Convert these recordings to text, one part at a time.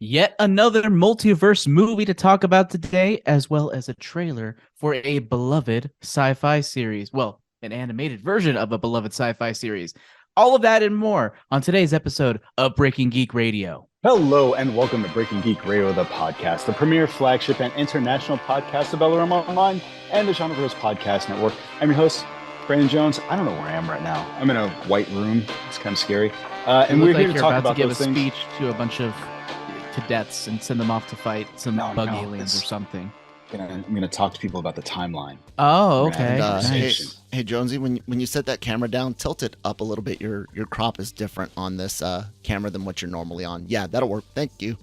Yet another multiverse movie to talk about today, as well as a trailer for a beloved sci-fi series. Well, an animated version of a beloved sci-fi series. All of that and more on today's episode of Breaking Geek Radio. Hello and welcome to Breaking Geek Radio, the podcast, the premier flagship and international podcast of LRM Online and the Genreverse Podcast Network. I'm your host, Brandon Jones. I don't know where I am right now. I'm in a white room. It's kind of scary. And we're here to talk about those things. Give a speech to a bunch of cadets and send them off to fight some bug aliens or something. I'm going to talk to people about the timeline. Oh, okay. Nice. Hey, Jonesy, when you set that camera down, tilt it up a little bit. Your crop is different on this camera than what you're normally on. Yeah, that'll work. Thank you.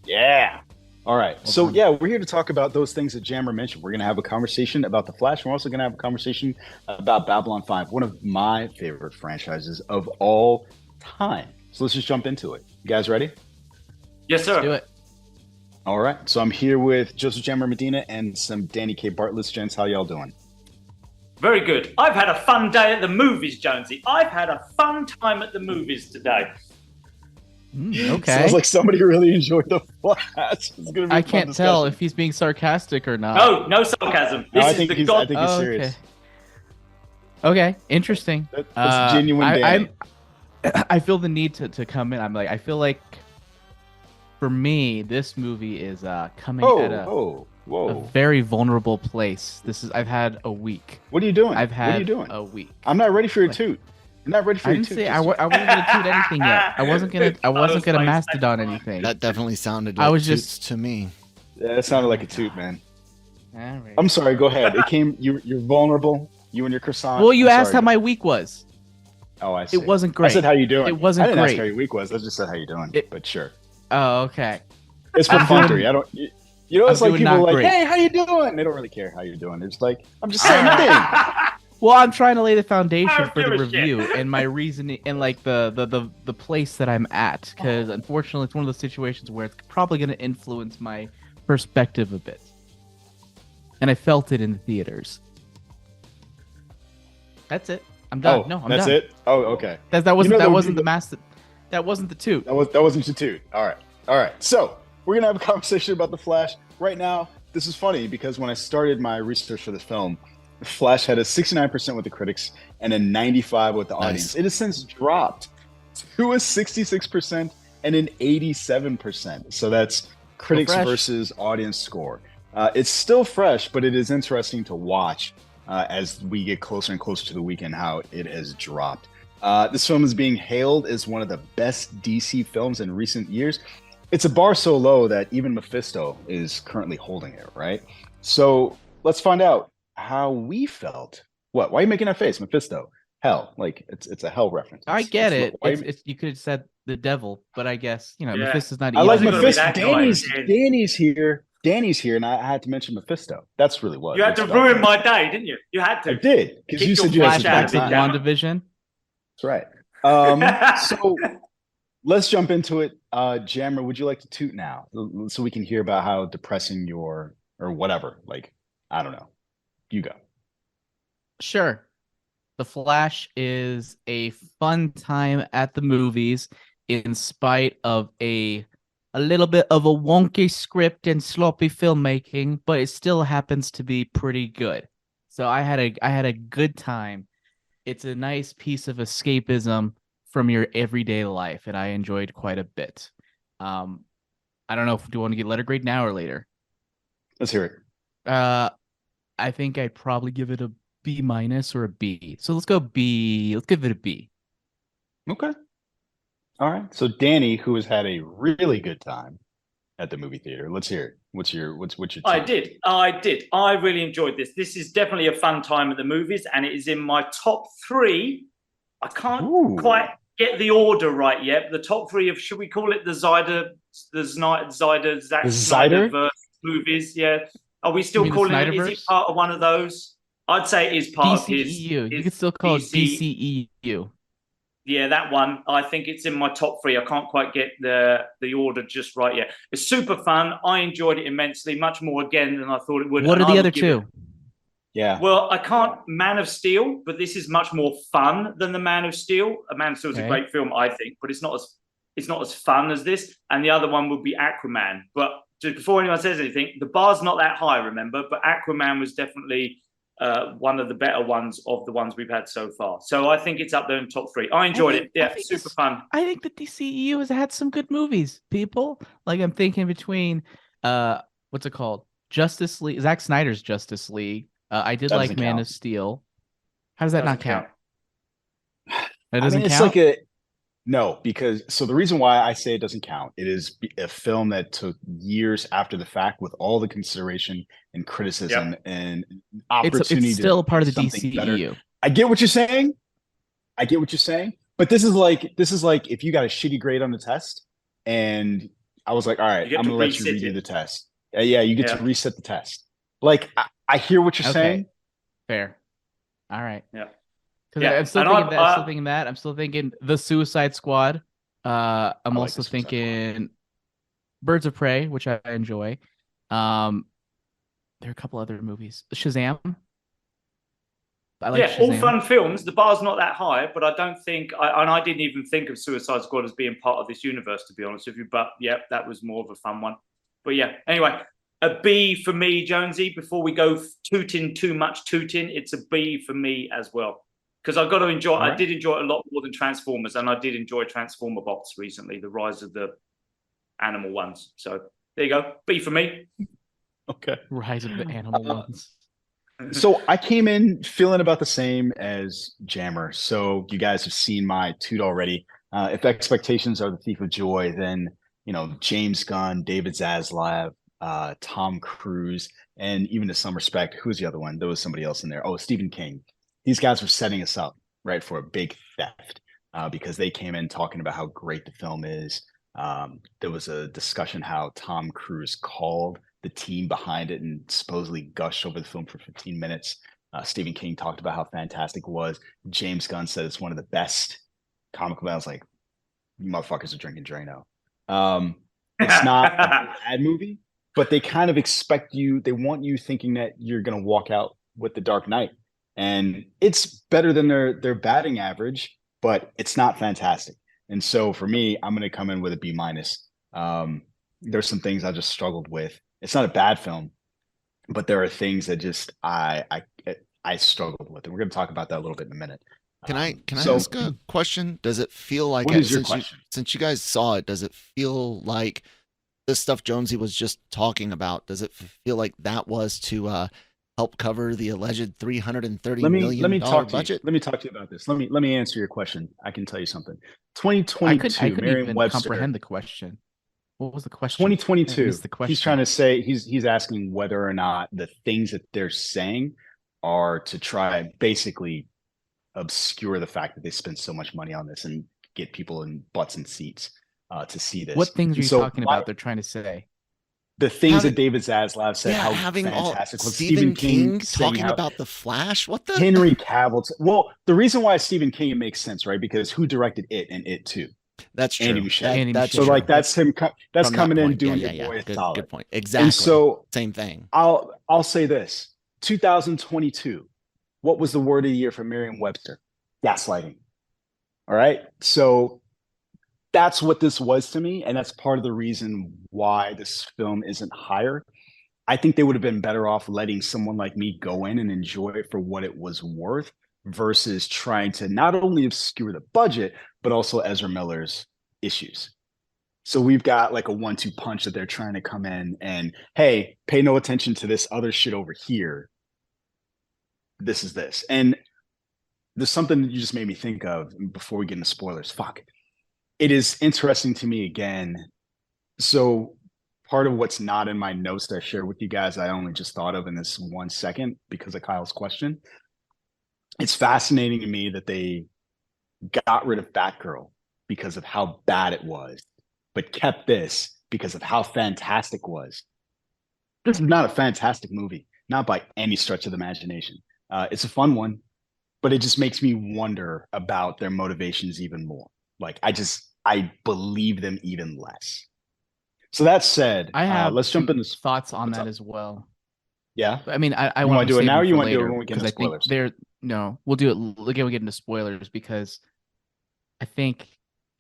Yeah. All right. So, we're here to talk about those things that Jammer mentioned. We're going to have a conversation about The Flash. We're also going to have a conversation about Babylon 5, one of my favorite franchises of all time. So let's just jump into it. You guys ready? Yes, sir. Let's do it. All right. So I'm here with Joseph Jammer Medina and some Danny K. Bartlett. Gents, how y'all doing? Very good. I've had a fun day at the movies, Jonesy. I've had a fun time at the movies today. Okay. Sounds like somebody really enjoyed The Flash. It's gonna be I can't tell if he's being sarcastic or not. No sarcasm. I think he's serious. Okay, interesting. That's genuine Danny. I feel the need to come in. I feel like for me, this movie is coming at a very vulnerable place. I've had a week. What are you doing? I've had what are you doing? a week. I'm not ready for your toot. I'm not ready for your toot. I wasn't gonna toot anything yet. I wasn't gonna mastodon anything. That definitely sounded like toots to me. Yeah, it sounded like a toot, man. All right. I'm sorry. Go ahead. It came. You're vulnerable. You and your croissant. Well, you asked how my week was. Oh, I see. It wasn't great. I said how you doing. It wasn't I didn't great. ask how your week was. I just said how you doing. But sure. Oh, okay. It's perfunctory. I don't. You know, it's like people are like, great. "Hey, how you doing?" They don't really care how you're doing. It's like, I'm just saying a thing. Well, I'm trying to lay the foundation for the review and my reasoning and like the place that I'm at, because unfortunately, it's one of those situations where it's probably going to influence my perspective a bit, and I felt it in the theaters. That's it. I'm done. I'm done. That's it. Oh, okay. That wasn't the master. That wasn't the toot. That wasn't the toot. All right. So we're gonna have a conversation about The Flash right now. This is funny because when I started my research for this film, The Flash had a 69% with the critics and a 95% with the audience. It has since dropped to a 66% and an 87%. So that's critics versus audience score. It's still fresh, but it is interesting to watch as we get closer and closer to the weekend how it has dropped. This film is being hailed as one of the best DC films in recent years. It's a bar so low that even Mephisto is currently holding it, right? So let's find out how we felt. What? Why are you making that face, Mephisto? Hell, like it's a hell reference. I get it. You could have said the devil, but I guess Mephisto's not. I like Mephisto. Danny's here. Danny's here, and I had to mention Mephisto. That's really what you had to ruin my day, didn't you? You had to. I did because you said you had flashback to WandaVision. That's right. So let's jump into it. Jammer, would you like to toot now so we can hear about how depressing or whatever? Like, I don't know. You go. Sure. The Flash is a fun time at the movies in spite of a little bit of a wonky script and sloppy filmmaking, but it still happens to be pretty good. So I had a good time. It's a nice piece of escapism from your everyday life, and I enjoyed quite a bit. I don't know do you want to get letter grade now or later? Let's hear it. I think I'd probably give it a B- or a B. So let's go B. Let's give it a B. Okay. All right. So Danny, who has had a really good time at the movie theater, let's hear it. What's your I did. I really enjoyed this. This is definitely a fun time at the movies, and it is in my top 3. I can't quite get the order right yet. The top 3 of, should we call it the Zack Snyder movies? Yeah. Are we still calling it? Is it part of one of those? I'd say it is part DCEU. of his. You could still call it DCEU. Yeah, that one. I think it's in my top 3. I can't quite get the order just right yet. It's super fun. I enjoyed it immensely, much more again than I thought it would. What are the other two? Yeah. Well, I can't. Man of Steel, but this is much more fun than the Man of Steel. A Man of Steel is a great film, I think, but it's not as It's not as fun as this. And the other one would be Aquaman. But just before anyone says anything, the bar's not that high, remember? But Aquaman was definitely one of the better ones of the ones we've had so far. So I think it's up there in top 3. I enjoyed it. Yeah, super fun. I think the DCEU has had some good movies, people. Like, I'm thinking between, what's it called? Justice League, Zack Snyder's Justice League. I did like Man of Steel. How does that not count? That doesn't count? It's like no, because the reason why I say it doesn't count, it is a film that took years after the fact with all the consideration and criticism and opportunity. It's still a part of the DCEU. Better. I get what you're saying. But this is like if you got a shitty grade on the test and I was like, all right, I'm gonna let you redo the test. Yeah, you get to reset the test. Like, I hear what you're saying. Fair. All right. Yeah. I'm still thinking that. I'm still thinking The Suicide Squad. I'm also thinking Birds of Prey, which I enjoy. There are a couple other movies. Shazam. I like Shazam. All fun films. The bar's not that high, but I don't think, I didn't even think of Suicide Squad as being part of this universe, to be honest with you. But yeah, that was more of a fun one. But yeah, anyway, a B for me, Jonesy. Before we go too much tooting, it's a B for me as well. Because I've got to enjoy. Right. I did enjoy it a lot more than Transformers, and I did enjoy Transformer Bots recently, the rise of the animal ones. So there you go, B for me. Okay, rise of the animal ones. So I came in feeling about the same as Jammer. So you guys have seen my toot already. If expectations are the thief of joy, then James Gunn, David Zaslav, Tom Cruise, and even to some respect, who's the other one? There was somebody else in there. Oh, Stephen King. These guys were setting us up, right, for a big theft because they came in talking about how great the film is. There was a discussion how Tom Cruise called the team behind it and supposedly gushed over the film for 15 minutes. Stephen King talked about how fantastic it was. James Gunn said it's one of the best comic books. I was like, you motherfuckers are drinking Drano. It's not a bad movie, but they kind of expect you, they want you thinking that you're going to walk out with The Dark Knight. And it's better than their batting average, but it's not fantastic. And so for me, I'm going to come in with a B-. There's some things I just struggled with. It's not a bad film, but there are things that just I struggled with. And we're going to talk about that a little bit in a minute. Can I ask a question? Does it feel like, since you guys saw it, does it feel like the stuff Jonesy was just talking about, does it feel like that was to help cover the alleged $330 million budget? Let me talk to you about this. Let me answer your question. I can tell you something. 2022. I couldn't even comprehend the question. What was the question? 2022. He's trying to say he's asking whether or not the things that they're saying are to try and basically obscure the fact that they spent so much money on this and get people in butts and seats to see this. What things are you talking about? They're trying to say. The things that David Zaslav said, how fantastic was Stephen King talking about The Flash. What the Henry Cavill? Well, the reason why Stephen King, it makes sense, right? Because who directed It and It Too? That's true. Andy Muschietti. That's so true. Like that's him. That's coming in doing your boy good, solid. Good point. Exactly. And so same thing. I'll say this: 2022. What was the word of the year for Merriam-Webster? Gaslighting. All right. So that's what this was to me, and that's part of the reason why this film isn't higher. I think they would have been better off letting someone like me go in and enjoy it for what it was worth versus trying to not only obscure the budget, but also Ezra Miller's issues. So we've got like a 1-2 punch that they're trying to come in and, hey, pay no attention to this other shit over here. This is this. And there's something that you just made me think of before we get into spoilers. Fuck. It is interesting to me again. So part of what's not in my notes that I shared with you guys, I only just thought of in this 1 second because of Kyle's question. It's fascinating to me that they got rid of Batgirl because of how bad it was, but kept this because of how fantastic it was. This is not a fantastic movie, not by any stretch of the imagination. It's a fun one, but it just makes me wonder about their motivations even more. Like I believe them even less. So that said, I have let's jump into thoughts on that as well. Yeah, I mean, I want to do it now, or you want to do it later, when we get into spoilers? No, we'll do it again. We get into spoilers because I think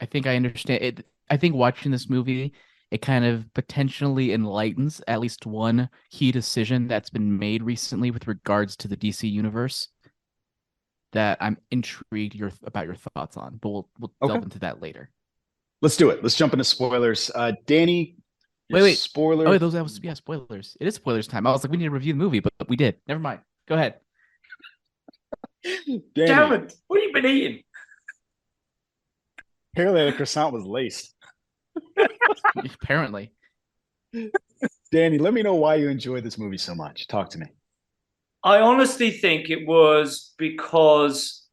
I understand it. I think watching this movie, it kind of potentially enlightens at least one key decision that's been made recently with regards to the DC universe that I'm intrigued about your thoughts on, but we'll delve into that later. Let's do it. Let's jump into spoilers. Danny, wait. Spoiler. Oh, spoilers. It is spoilers time. I was like, we need to review the movie, but we did. Never mind. Go ahead. Damn it. What have you been eating? Apparently the croissant was laced. Apparently. Danny, let me know why you enjoyed this movie so much. Talk to me. I honestly think it was because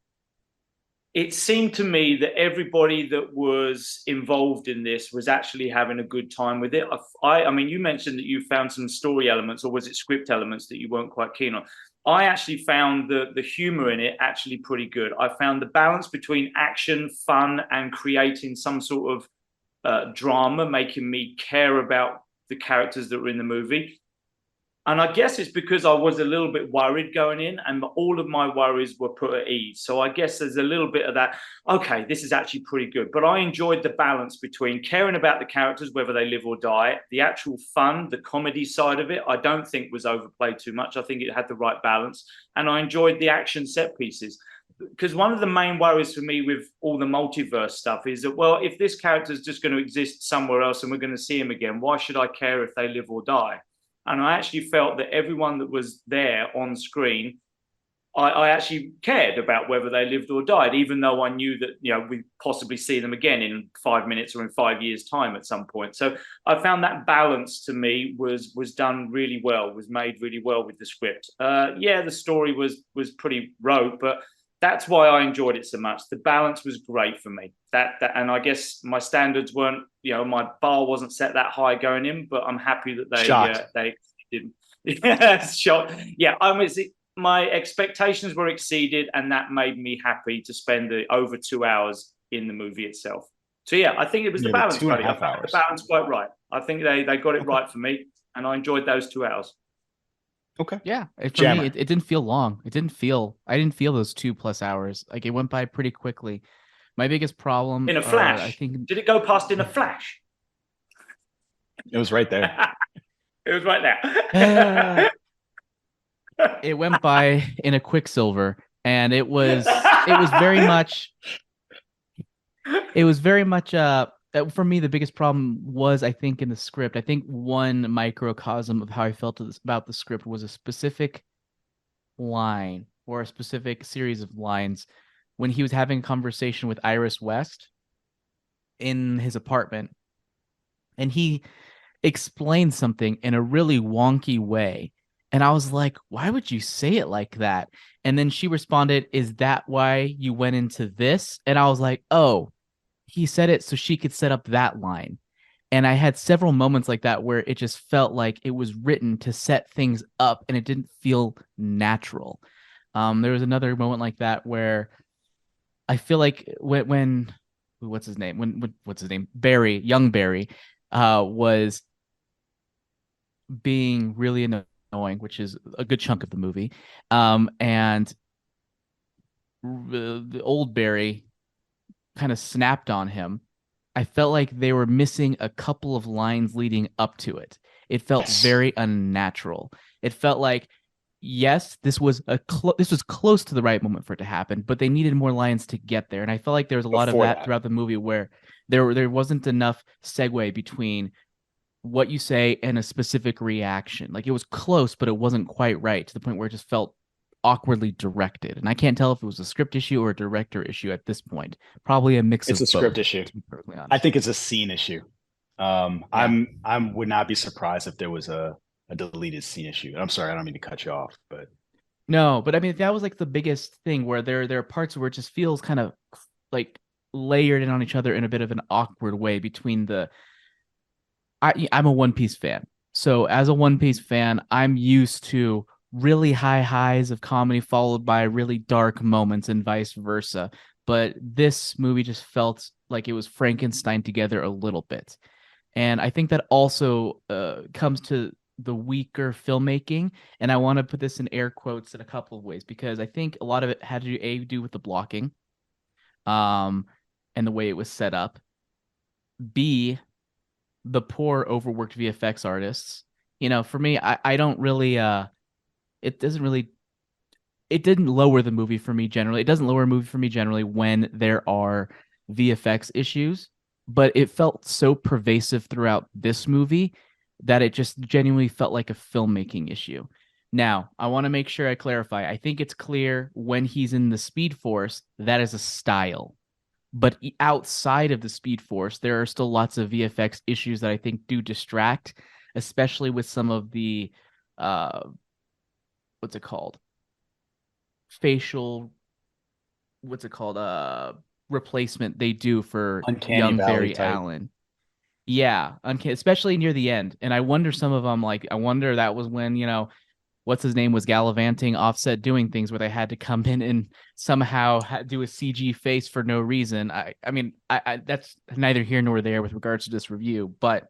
it seemed to me that everybody that was involved in this was actually having a good time with it. I mean, you mentioned that you found some story elements, or was it script elements that you weren't quite keen on? I actually found the humor in it actually pretty good. I found the balance between action, fun, and creating some sort of drama, making me care about the characters that were in the movie. And I guess it's because I was a little bit worried going in, and all of my worries were put at ease. So I guess there's a little bit of that, okay, this is actually pretty good. But I enjoyed the balance between caring about the characters, whether they live or die, the actual fun, the comedy side of it, I don't think was overplayed too much. I think it had the right balance. And I enjoyed the action set pieces. Because one of the main worries for me with all the multiverse stuff is that, well, if this character is just going to exist somewhere else and we're going to see him again, why should I care if they live or die? And I actually felt that everyone that was there on screen, I actually cared about whether they lived or died, even though I knew that, you know, we'd possibly see them again in 5 minutes or in 5 years' time at some point. So I found that balance to me was done really well, was made really well with the script. Yeah, the story was pretty rogue, but that's why I enjoyed it so much. The balance was great for me. And I guess my standards weren't, you know, my bar wasn't set that high going in, but I'm happy that they exceeded. Yeah, shocked. Yeah, my expectations were exceeded, and that made me happy to spend over 2 hours in the movie itself. So yeah, I think it was the balance. 2.5 hours. The balance quite right. I think they got it right for me, and I enjoyed those 2 hours. Okay. Yeah. For me, it didn't feel long. I didn't feel those 2+ hours. Like, it went by pretty quickly. My biggest problem in a flash. I think, did it go past in a flash? It was right there. It was right there. It went by in a Quicksilver, and it was very much. It was very much. For me, the biggest problem was, I think, in the script. I think one microcosm of how I felt about the script was a specific line or a specific series of lines when he was having a conversation with Iris West in his apartment, and he explained something in a really wonky way. And I was like, why would you say it like that? And then she responded, is that why you went into this? And I was like, oh, he said it so she could set up that line. And I had several moments like that where it just felt like it was written to set things up, and it didn't feel natural. There was another moment like that where I feel like when what's his name? Barry, young Barry, was being really annoying, which is a good chunk of the movie. And the old Barry kind of snapped on him. I felt like they were missing a couple of lines leading up to it. It felt very unnatural. It felt like, yes, this was close to the right moment for it to happen, but they needed more lines to get there. And I felt like there was a lot of that throughout the movie where there wasn't enough segue between what you say and a specific reaction. Like, it was close, but it wasn't quite right, to the point where it just felt awkwardly directed. And I can't tell if it was a script issue or a director issue at this point. Probably a mix of both. It's a script issue. To be perfectly honest. I think it's a scene issue. I would not be surprised if there was a deleted scene issue. I'm sorry, I don't mean to cut you off, but no, but I mean, that was like the biggest thing, where there are parts where it just feels kind of like layered in on each other in a bit of an awkward way between I'm a One Piece fan. So as a One Piece fan, I'm used to really high highs of comedy followed by really dark moments and vice versa. But this movie just felt like it was Frankenstein together a little bit. And I think that also comes to the weaker filmmaking. And I want to put this in air quotes in a couple of ways, because I think a lot of it had to do with the blocking and the way it was set up. B, the poor overworked VFX artists. For me, I don't really it doesn't really it didn't lower the movie for me generally. It doesn't lower a movie for me generally when there are VFX issues, but it felt so pervasive throughout this movie that it just genuinely felt like a filmmaking issue. Now, I want to make sure I clarify. I think it's clear when he's in the Speed Force, that is a style. But outside of the Speed Force, there are still lots of VFX issues that I think do distract, especially with some of the what's it called? Facial replacement they do for Uncanny young Valley Barry type. Allen. Yeah, especially near the end. And I wonder some of them, like, I wonder that was when, what's his name was gallivanting Offset doing things where they had to come in and somehow do a CG face for no reason. I mean, that's neither here nor there with regards to this review, but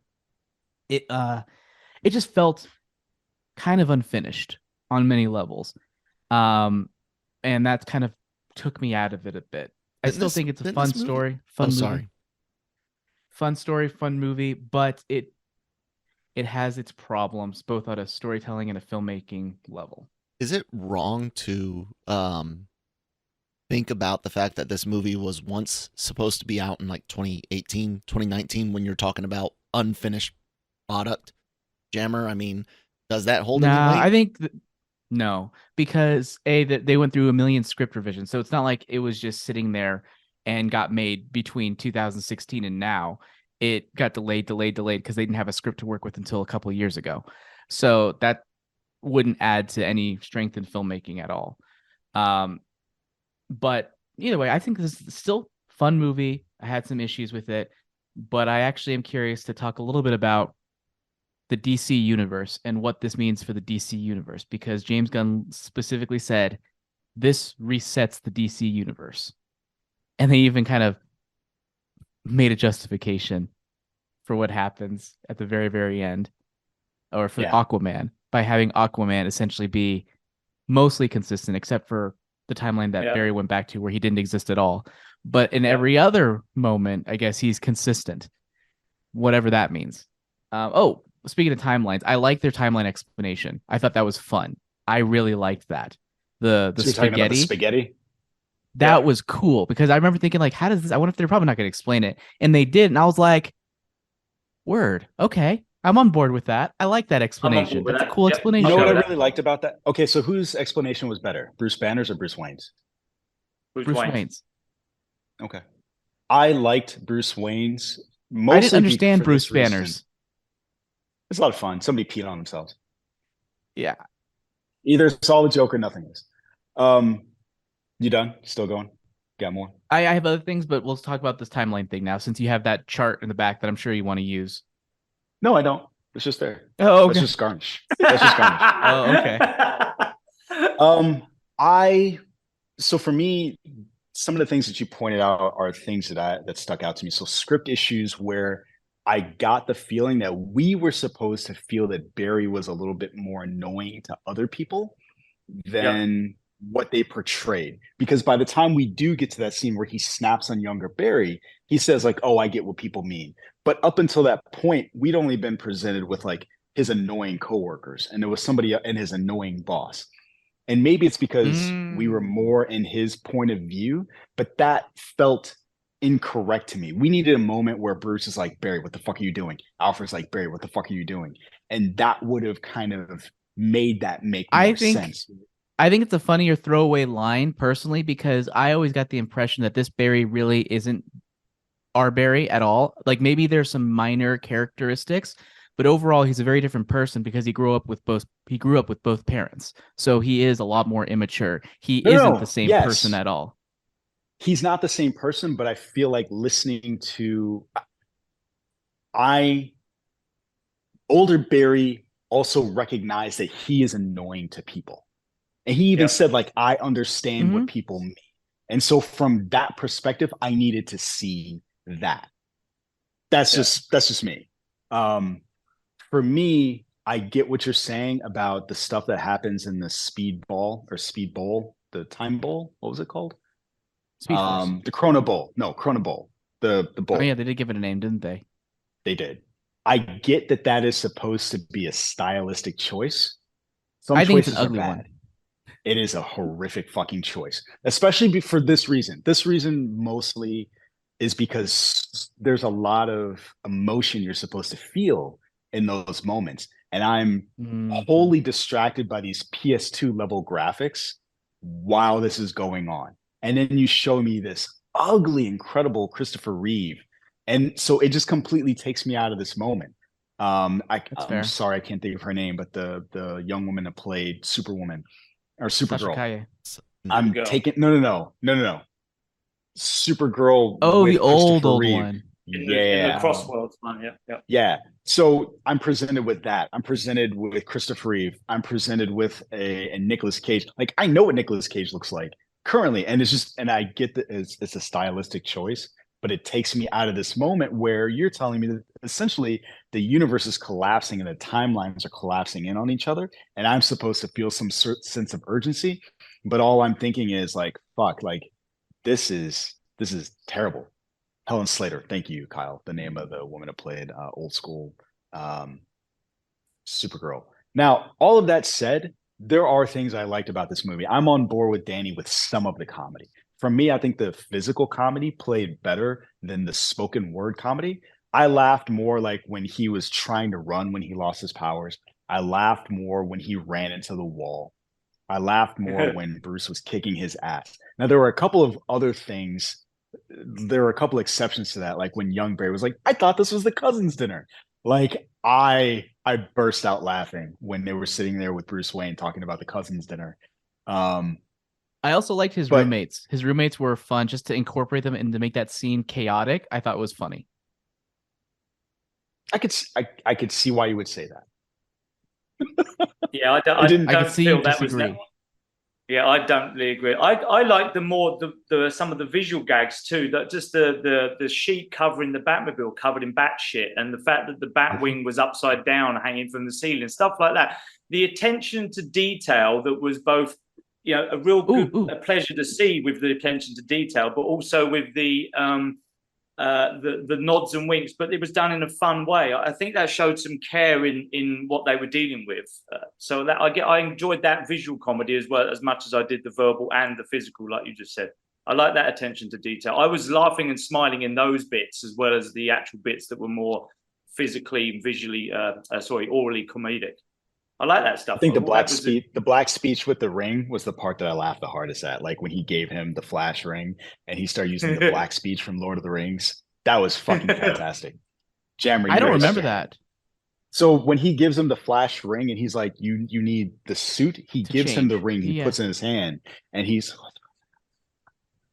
it just felt kind of unfinished on many levels. And that kind of took me out of it a bit. I still think it's a fun story, fun movie, but it has its problems both at a storytelling and a filmmaking level. Is it wrong to think about the fact that this movie was once supposed to be out in like 2018, 2019 when you're talking about unfinished product? Jammer, I mean, does that hold any weight? I think no, because they went through a million script revisions, so it's not like it was just sitting there and got made between 2016 and now. It got delayed because they didn't have a script to work with until a couple of years ago. So that wouldn't add to any strength in filmmaking at all. But either way, I think this is still a fun movie. I had some issues with it, but I actually am curious to talk a little bit about the DC universe and what this means for the DC universe, because James Gunn specifically said this resets the DC universe. And they even kind of made a justification for what happens at the very, very end, or for Aquaman, by having Aquaman essentially be mostly consistent, except for the timeline that Barry went back to where he didn't exist at all. But in every other moment, I guess he's consistent, whatever that means. Speaking of timelines, I like their timeline explanation. I thought that was fun. I really liked that. The so spaghetti. The spaghetti? That was cool, because I remember thinking, like, how does this? I wonder if they're probably not going to explain it. And they did. And I was like, word. Okay. I'm on board with that. I like that explanation. That's a cool explanation. You know what I really liked about that? Okay, so whose explanation was better? Bruce Banner's or Bruce Wayne's? Bruce Wayne's. Okay. I liked Bruce Wayne's. I didn't understand Bruce Banner's. It's a lot of fun. Somebody peed on themselves. Yeah. Either saw the joke or nothing is. You done? Still going? Got more? I have other things, but we'll talk about this timeline thing now, since you have that chart in the back that I'm sure you want to use. No, I don't. It's just there. Oh, okay. That's just garnish. Oh, okay. So for me, some of the things that you pointed out are things that stuck out to me. So script issues where I got the feeling that we were supposed to feel that Barry was a little bit more annoying to other people than what they portrayed. Because by the time we do get to that scene where he snaps on younger Barry, he says like, oh, I get what people mean. But up until that point, we'd only been presented with like his annoying coworkers, and there was somebody and his annoying boss. And maybe it's because we were more in his point of view, but that felt incorrect to me. We needed a moment where Bruce is like, Barry, what the fuck are you doing? Alfred's like, Barry, what the fuck are you doing? And that would have kind of made that make more sense. I think it's a funnier throwaway line, personally, because I always got the impression that this Barry really isn't our Barry at all. Like, maybe there's some minor characteristics, but overall he's a very different person because he grew up with both parents. So he is a lot more immature. He isn't the same person at all. He's not the same person, but I feel like listening to older Barry also recognized that he is annoying to people. And he even said, like, I understand what people mean. And so from that perspective, I needed to see that. That's just me. For me, I get what you're saying about the stuff that happens in the speed bowl, the time bowl. What was it called? The Chrono Bowl. No, Chrono Bowl. The bull. Oh yeah, they did give it a name, didn't they? They did. I get that is supposed to be a stylistic choice. Some I think it's choices an ugly are bad. one. It is a horrific fucking choice, especially for this reason. This reason mostly is because there's a lot of emotion you're supposed to feel in those moments. And I'm wholly distracted by these PS2 level graphics while this is going on. And then you show me this ugly, incredible Christopher Reeve. And so it just completely takes me out of this moment. I'm sorry, I can't think of her name, but the young woman that played Superwoman or Supergirl. I'm taking no. Supergirl. Oh, the old one. In the Crossworlds one. Yeah. So I'm presented with that. I'm presented with Christopher Reeve. I'm presented with a Nicolas Cage. Like, I know what Nicolas Cage looks like currently, and I get that it's a stylistic choice, but it takes me out of this moment where you're telling me that essentially the universe is collapsing and the timelines are collapsing in on each other, and I'm supposed to feel some sense of urgency, but all I'm thinking is like, fuck, like this is terrible. Helen Slater, thank you, Kyle. The name of the woman who played old school Supergirl. Now, all of that said, there are things I liked about this movie. I'm on board with Danny with some of the comedy. For me, I think the physical comedy played better than the spoken word comedy. I laughed more like when he was trying to run when he lost his powers. I laughed more when he ran into the wall. I laughed more when Bruce was kicking his ass. Now, there were a couple of other things. There were a couple exceptions to that, like when young Barry was like, I thought this was the cousins' dinner. Like, I burst out laughing when they were sitting there with Bruce Wayne talking about the cousins' dinner. I also liked his roommates. His roommates were fun, just to incorporate them and to make that scene chaotic. I thought it was funny. I could see why you would say that. Yeah, I don't feel that was that. Yeah, I don't really agree. I like the some of the visual gags too. That just the sheet covering the Batmobile covered in bat shit, and the fact that the Batwing was upside down, hanging from the ceiling, stuff like that. The attention to detail that was both, a real good a pleasure to see with the attention to detail, but also with the nods and winks, but it was done in a fun way. I think that showed some care in what they were dealing with. So that I enjoyed that visual comedy as well, as much as I did the verbal and the physical, like you just said. I like that attention to detail. I was laughing and smiling in those bits as well as the actual bits that were more physically, visually, orally comedic. I like that stuff. I think the black speech with the ring was the part that I laughed the hardest at. Like when he gave him the flash ring and he started using the black speech from Lord of the Rings. That was fucking fantastic. Jammer, I don't remember that. So when he gives him the flash ring and he's like, you need the suit, he gives him the ring, he puts in his hand, and he's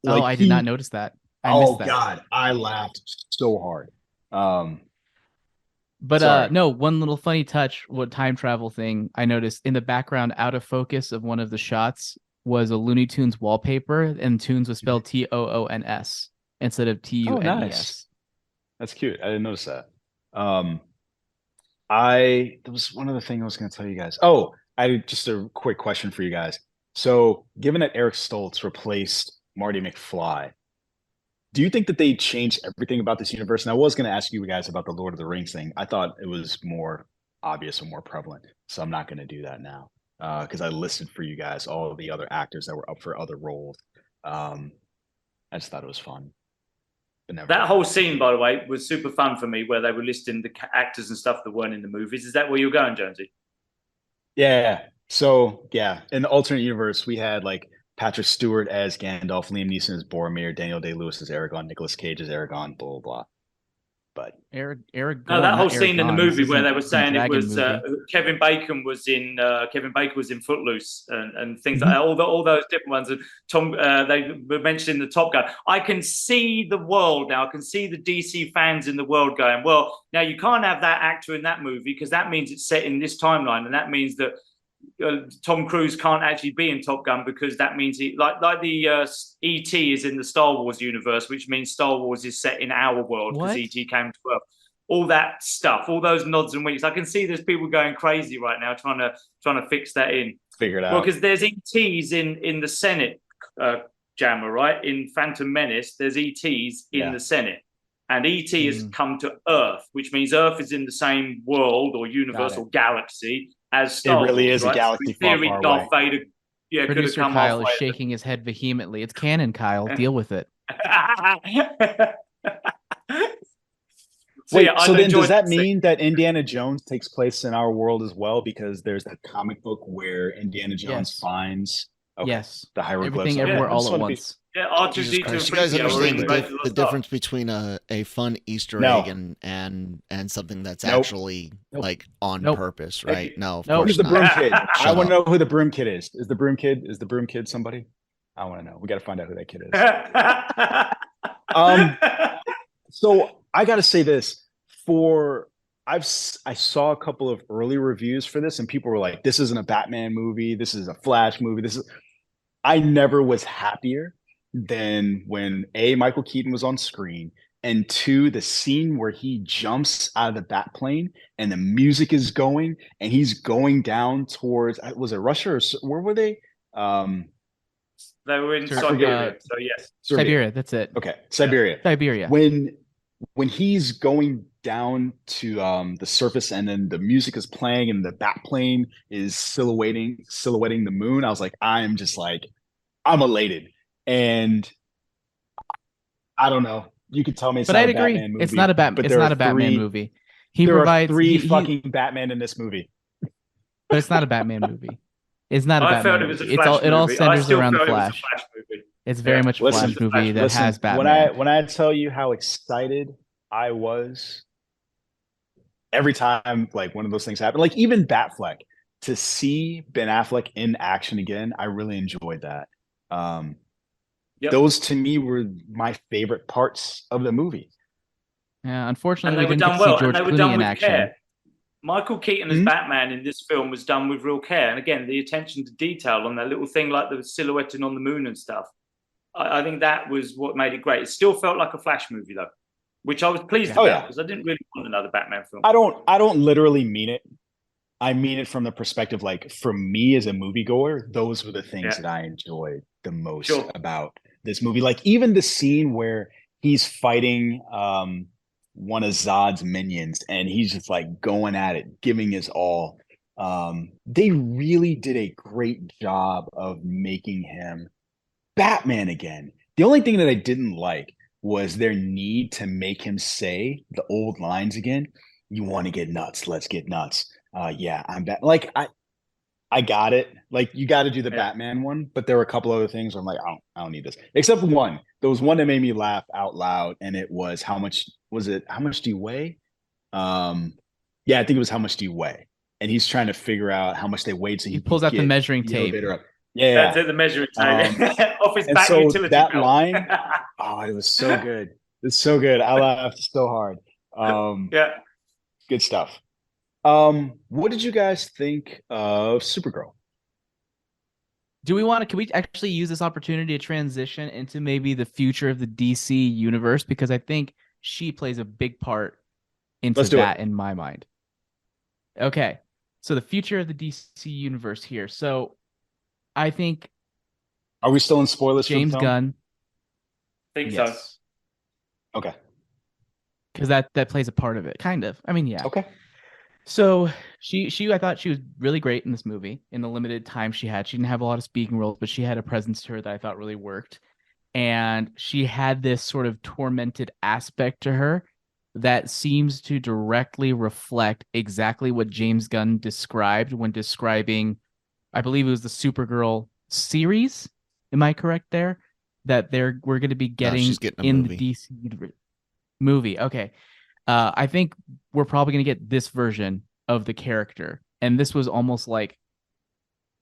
like, I did not notice that. I missed that. God, I laughed so hard. But no, one little funny touch, what time travel thing I noticed in the background, out of focus of one of the shots, was a Looney Tunes wallpaper, and Tunes was spelled Toons instead of Tunes. Oh, nice. That's cute. I didn't notice that. There was one other thing I was going to tell you guys. Oh, just a quick question for you guys. So, given that Eric Stoltz replaced Marty McFly, do you think that they changed everything about this universe? And I was going to ask you guys about the Lord of the Rings thing. I thought it was more obvious and more prevalent. So I'm not going to do that now because I listed for you guys all of the other actors that were up for other roles. I just thought it was fun. But that whole scene, by the way, was super fun for me, where they were listing the actors and stuff that weren't in the movies. Is that where you're going, Jonesy? Yeah. So, yeah, in the alternate universe, we had like Patrick Stewart as Gandalf, Liam Neeson as Boromir, Daniel Day-Lewis as Aragorn, Nicolas Cage as Aragorn, blah, blah, blah. But Aragorn. No, that whole scene in the movie where they were saying it was Kevin Bacon was in Footloose and things like that, all those different ones. And Tom, they were mentioning the Top Gun. I can see the world now. I can see the DC fans in the world going, well, now you can't have that actor in that movie because that means it's set in this timeline, and that means that Tom Cruise can't actually be in Top Gun because that means he like the E.T. is in the Star Wars universe, which means Star Wars is set in our world because E.T. came to Earth. All that stuff, all those nods and winks. I can see there's people going crazy right now trying to fix that in. Figure it out. Well, because there's E.T.s in the Senate, Jammer, right? In Phantom Menace, there's E.T.s in the Senate. and ET has come to Earth, which means Earth is in the same world or universal galaxy as Star Wars. It really is right? a galaxy so in theory, far Darth away. Vader, Producer could have come Kyle is halfway. shaking his head vehemently. It's canon, Kyle. Deal with it. Wait, so then does that mean that Indiana Jones takes place in our world as well? Because there's that comic book where Indiana Jones finds the hieroglyphs. Everything everywhere all at once. Yeah, R2D2 you guys understand the difference between a fun Easter egg and something that's actually like on purpose, right? No, of course Who's the not. broom kid? I want to know who the broom kid is. Is the broom kid somebody? I want to know. We got to find out who that kid is. So I got to say this. I saw a couple of early reviews for this, and people were like, "This isn't a Batman movie. This is a Flash movie. I never was happier than when Michael Keaton was on screen, and 2, the scene where he jumps out of the bat plane and the music is going, and he's going down towards, was it Russia or where were they? They were in Siberia. So yes, Siberia. That's it. Okay, Siberia. Siberia. When he's going down to the surface and then the music is playing and the bat plane is silhouetting the moon, I was like, I'm elated. And I don't know. You could tell me but I'd agree. Batman movie, it's not a Batman movie. There are 3 fucking Batman in this movie. But it's not a Batman movie. It's not a Batman movie. It all centers around the Flash. It's very much a Flash movie that has Batman. When I tell you how excited I was every time like one of those things happened, like even Batfleck, to see Ben Affleck in action again, I really enjoyed that. Those to me were my favorite parts of the movie. Yeah, unfortunately, we didn't get to see George Clooney in action. Care. Michael Keaton as Batman in this film was done with real care, and again, the attention to detail on that little thing like the silhouetting on the moon and stuff. I think that was what made it great. It still felt like a Flash movie though, which I was pleased about because I didn't really want another Batman film. I don't literally mean it. I mean it from the perspective, like, for me as a moviegoer, those were the things that I enjoyed the most about this movie. Like even the scene where he's fighting one of Zod's minions and he's just like going at it, giving his all. They really did a great job of making him Batman again. The only thing that I didn't like was their need to make him say the old lines again. You want to get nuts? Let's get nuts. Yeah, I'm Bat. Like I got it. Like you got to do the Batman one, but there were a couple other things where I'm like, I don't need this. Except one. There was one that made me laugh out loud, and it was how much do you weigh? Yeah, I think it was how much do you weigh? And he's trying to figure out how much they weighed. So he pulls out the measuring tape. Yeah, that's it. The measuring tape off his back utility that belt. line. It was so good. It's so good. I laughed so hard. Good stuff. What did you guys think of Supergirl? Can we actually use this opportunity to transition into maybe the future of the DC universe? Because I think she plays a big part into that in my mind. Okay. So the future of the DC universe here. So I think. Are we still in spoilers? James Gunn. I think so. Okay. Because that plays a part of it. Kind of. I mean, yeah. Okay. So I thought she was really great in this movie in the limited time she had. She didn't have a lot of speaking roles, but she had a presence to her that I thought really worked. And she had this sort of tormented aspect to her that seems to directly reflect exactly what James Gunn described when describing, I believe it was the Supergirl series. Am I correct there? That we're going to be getting in the DC movie. Okay. I think we're probably going to get this version of the character. And this was almost like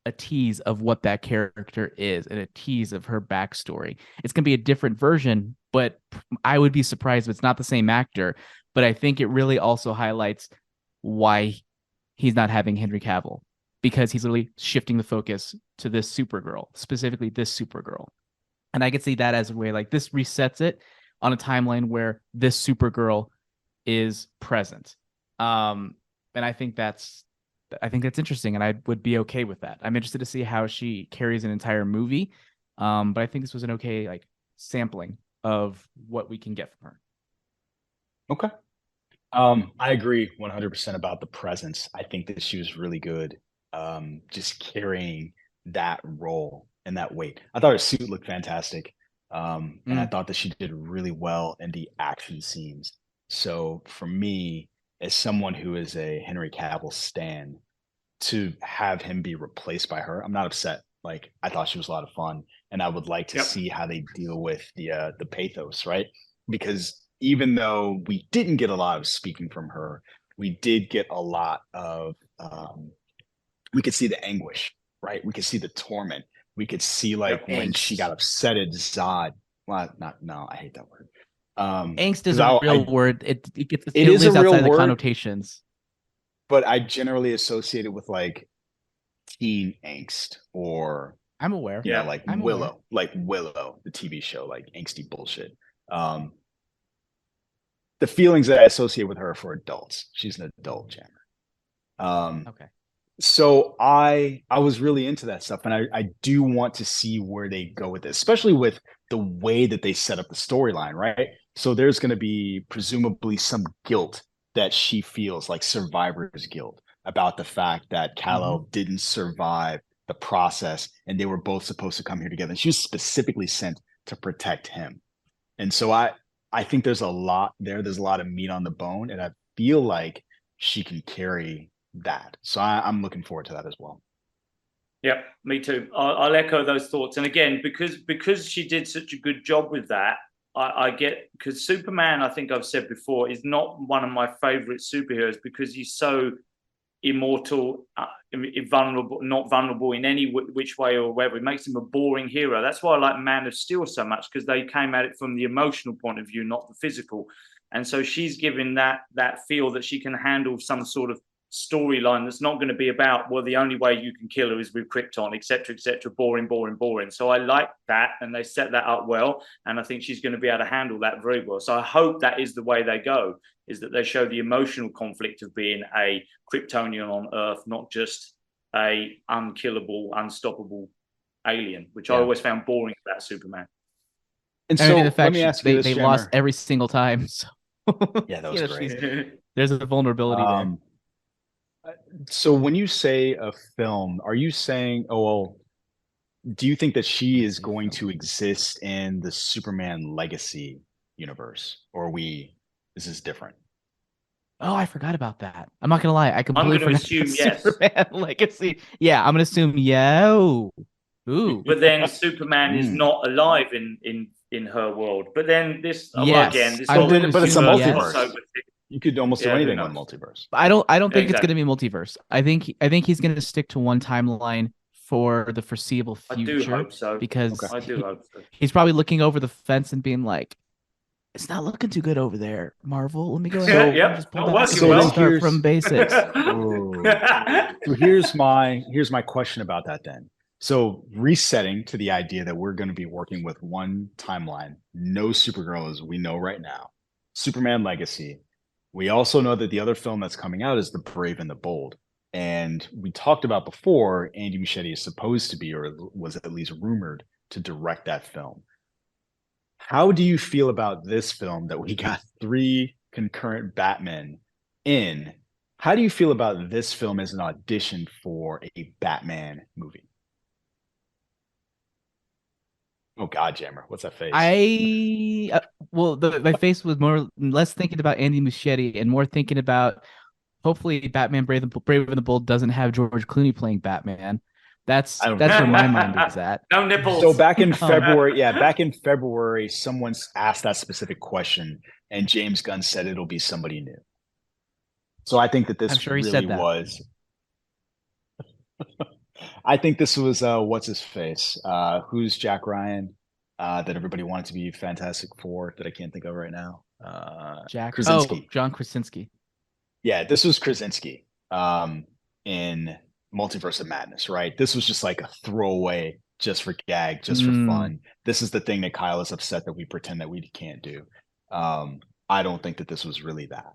a tease of what that character is and a tease of her backstory. It's going to be a different version, but I would be surprised if it's not the same actor. But I think it really also highlights why he's not having Henry Cavill, because he's literally shifting the focus to this Supergirl, specifically this Supergirl. And I could see that as a way like this resets it on a timeline where this Supergirl is present. And I think that's interesting, and I would be okay with that. I'm interested to see how she carries an entire movie. But I think this was an okay like sampling of what we can get from her. Okay. I agree 100% about the presence. I think that she was really good, just carrying that role and that weight. I thought her suit looked fantastic, and I thought that she did really well in the action scenes. So for me, as someone who is a Henry Cavill stan, to have him be replaced by her, I'm not upset. Like I thought she was a lot of fun, and I would like to see how they deal with the pathos, right? Because even though we didn't get a lot of speaking from her, we did get a lot of we could see the anguish, right? We could see the torment. We could see like when she got upset at Zod. Well, not no, I hate that word. Angst is a real word. It is lives a real outside word, the connotations. But I generally associate it with like teen angst, or I'm aware. Yeah, like I'm Willow, aware. Like Willow, the TV show, like angsty bullshit. The feelings that I associate with her are for adults. She's an adult jammer. Okay. So I was really into that stuff, and I do want to see where they go with this, especially with the way that they set up the storyline, right? So there's going to be presumably some guilt that she feels, like survivor's guilt, about the fact that Kal-El didn't survive the process, and they were both supposed to come here together. And she was specifically sent to protect him. And so I think there's a lot there. There's a lot of meat on the bone, and I feel like she can carry that. So I'm looking forward to that as well. Yeah, me too. I'll echo those thoughts. And again, because she did such a good job with that, I get, because Superman, I think I've said before, is not one of my favorite superheroes because he's so immortal, invulnerable, not vulnerable in any which way or whether. It makes him a boring hero. That's why I like Man of Steel so much, because they came at it from the emotional point of view, not the physical. And so she's given that feel that she can handle some sort of storyline that's not going to be about, well, the only way you can kill her is with Krypton, etc., boring. So I like that, and they set that up well, and I think she's going to be able to handle that very well. So I hope that is the way they go, is that they show the emotional conflict of being a Kryptonian on Earth, not just a unkillable, unstoppable alien, which I always found boring about Superman. And so the fact they lost every single time. So yeah, that was great. There's a vulnerability there. So when you say a film, are you saying, do you think that she is going to exist in the Superman Legacy universe, or this is different? Oh, I forgot about that. I'm not gonna lie, I completely forgot. Assume yes. Superman Legacy. Yeah, I'm gonna assume Ooh. But then Superman is not alive in her world. But then this again, this but it's a multiverse. Yes. You could almost do anything on multiverse. I don't think it's going to be multiverse. I think he's going to stick to one timeline for the foreseeable future. I do hope so. Because I do hope so. He's probably looking over the fence and being like, "It's not looking too good over there, Marvel. Let me go ahead and just pull that start from basics." So here's my question about that then. So resetting to the idea that we're going to be working with one timeline, no Supergirl as we know right now, Superman Legacy. We also know that the other film that's coming out is The Brave and the Bold. And we talked about before, Andy Muschietti is supposed to be, or was at least rumored to direct that film. How do you feel about this film that we got 3 concurrent Batmen in? How do you feel about this film as an audition for a Batman movie? Oh God, Jammer, what's that face? My face was less thinking about Andy Muschietti and more thinking about hopefully Batman Brave and the Bold doesn't have George Clooney playing Batman. That's where my mind is at. No nipples. So back in February, someone asked that specific question, and James Gunn said it'll be somebody new. So I think that this was. I think this was what's his face? Who's Jack Ryan? That everybody wanted to be Fantastic Four that I can't think of right now. Krasinski. John Krasinski. Yeah, this was Krasinski in Multiverse of Madness, right? This was just like a throwaway, just for gag, just for fun. This is the thing that Kyle is upset that we pretend that we can't do. I don't think that this was really that.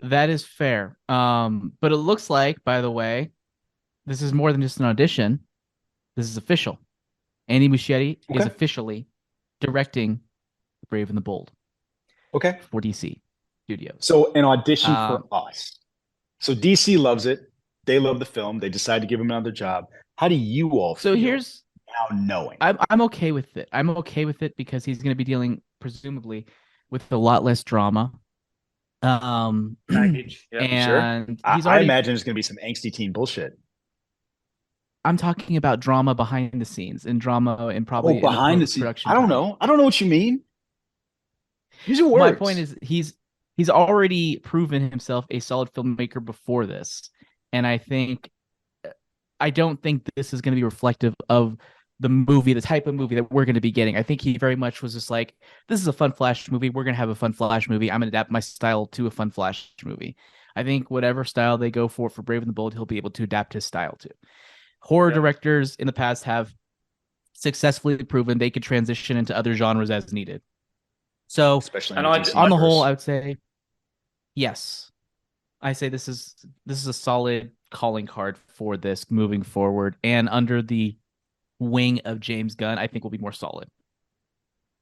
That is fair. But it looks like, by the way, this is more than just an audition. This is official. Andy Muschietti is officially directing Brave and the Bold. Okay. For DC Studios. So an audition for us. So DC loves it. They love the film. They decide to give him another job. How do you all feel here's now knowing? I'm okay with it. I'm okay with it because he's going to be dealing presumably with a lot less drama. Package. Yeah, and sure. I imagine there's going to be some angsty teen bullshit. I'm talking about drama behind the scenes and drama and probably behind the scenes. I don't know what you mean. These are words. My point is he's already proven himself a solid filmmaker before this, and I don't think this is going to be reflective of the movie, the type of movie that we're going to be getting. I think he very much was just like, this is a fun Flash movie. We're going to have a fun Flash movie. I'm going to adapt my style to a fun Flash movie. I think whatever style they go for Brave and the Bold, he'll be able to adapt his style to. Horror directors in the past have successfully proven they could transition into other genres as needed. So, especially on the whole, I would say, yes. I say this is a solid calling card for this moving forward, and under the wing of James Gunn, I think will be more solid.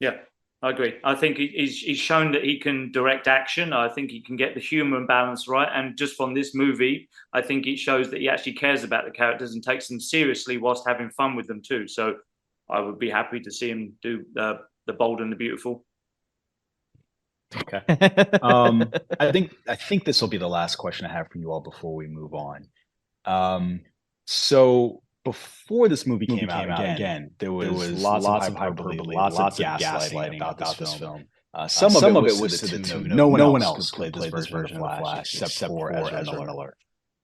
Yeah, I agree. I think he's shown that he can direct action. I think he can get the humor and balance right. And just from this movie, I think it shows that he actually cares about the characters and takes them seriously whilst having fun with them too. So I would be happy to see him do the Bold and the Beautiful. Okay. I think this will be the last question I have for you all before we move on. So before this movie came out again, there was lots of hyperbole, lots of gaslighting about this film. Some of it was to the tune of no one else could play this version of the Flash except for Ezra Miller.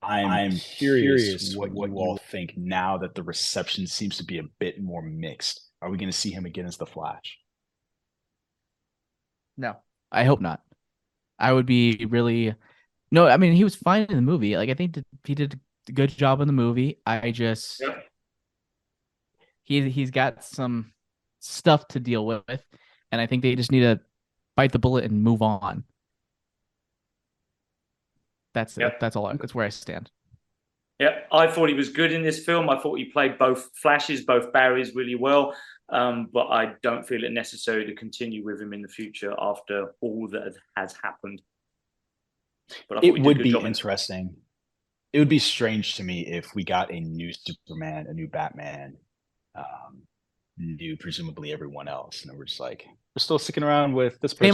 I'm curious what you all think now that the reception seems to be a bit more mixed. Are we going to see him again as the Flash? No, I hope not. I would be really... No, I mean, he was fine in the movie. Like, I think he did a good job in the movie. He's got some stuff to deal with, and I think they just need to bite the bullet and move on. That's it. That's all. That's where I stand. Yeah, I thought he was good in this film. I thought he played both Flashes, both Barrys really well. But I don't feel it necessary to continue with him in the future after all that has happened. But it would be interesting. It would be strange to me if we got a new Superman, a new Batman, new presumably everyone else, and we're just like, we're still sticking around with this person.